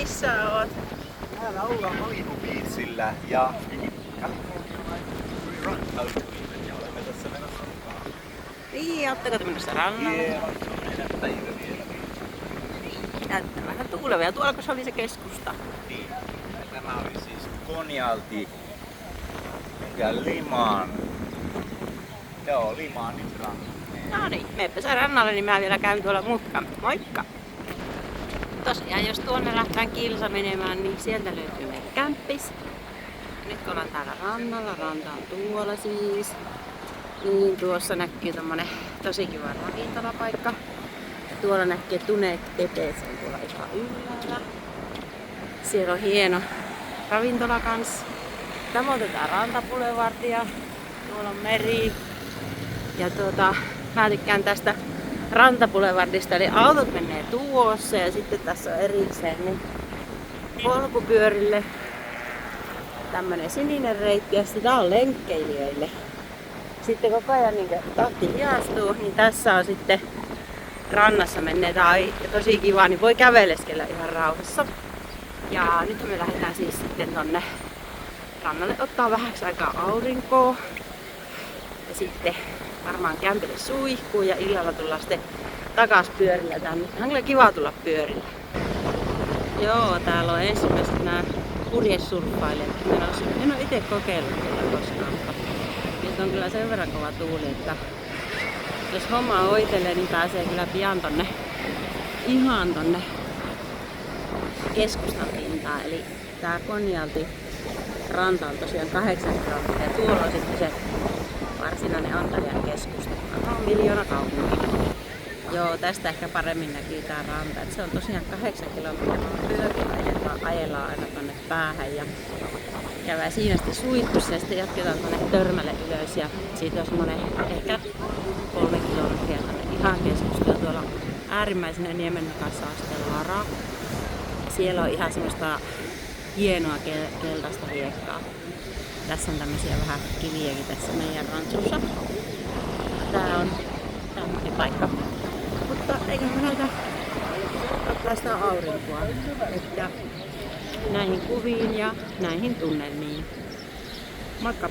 Missä oot? Täällä ollaan Malibu Beachillä ja ja olemme tässä menossa mukaan. Niin, ootteko te menossa rannalle? Meidän päivä vielä. Näyttää vähän tuulevia. Tuollako se oli se keskusta? Niin. Tämä oli siis Konjalti ja Liman. Joo, Limanin ranna. No niin, meppä sä rannalle, niin mä vielä käyn tuolla mutkan. Moikka! Tosiaan, jos tuonne lähdetään kilsa menemään, niin sieltä löytyy meidän kämppis. Nyt kun ollaan täällä rannalla, ranta on tuolla siis. Niin tuossa näkyy tommonen tosi kiva ravintolapaikka. Tuolla näkyy Tunek Tepes on tuolla ihan ylhäällä. Siellä on hieno ravintola kans. Tämä on tätä rantapulevardia. Tuolla on meri. Ja mä tykkään tästä rantapulevardista, eli autot menee tuossa ja sitten tässä on erikseen niin polkupyörille tämmönen sininen reitti ja sitten tää on lenkkeilijöille. Sitten koko ajan niin tahti hidastuu, niin tässä on sitten rannassa menneet tosi kiva, niin voi käveleskellä ihan rauhassa. Ja nyt me lähdetään siis sitten tonne rannalle ottaa vähäksi aikaa aurinkoa. Ja sitten varmaan kämpille suihkuun ja illalla tullaan sitten takas pyörillä tänne. On kyllä kiva tulla pyörillä. Joo, täällä on ensimmäiset nämä purjesurffailijat. En ole itse kokeillut tätä koskaan, mutta nyt on kyllä sen verran kova tuuli, että jos homma oitelee, niin pääsee kyllä pian tonne ihan tonne keskustan pintaan. Eli tää Konjalti ranta on tosiaan 8 kilometriä ja tuolla on sitten se varsinainen Antalian keskusta. On miljoona kaupunkia. Joo, tästä ehkä paremmin näkyy tää ranta. Et se on tosiaan 8 kilometriä. Pyörillä ajellaan aina tonne päähän ja käydään siinä sitten suihkussa ja sitten jatketaan tonne Törmälle ylös. Ja siitä on semmonen ehkä 3 kilometriä tonne ihan keskustaan. Tuolla on äärimmäisenä niemennokassa asteella Lara. Siellä on ihan semmoista hienoa keltaista hiekkaa. Tässä on tämmösiä vähän kiviäkin tässä meidän rantsussa. Tää on tämmöinen paikka. Mutta eiköhän me näytä ottaa sitä aurinkoa. Että näihin kuviin ja näihin tunnelmiin. Moikka!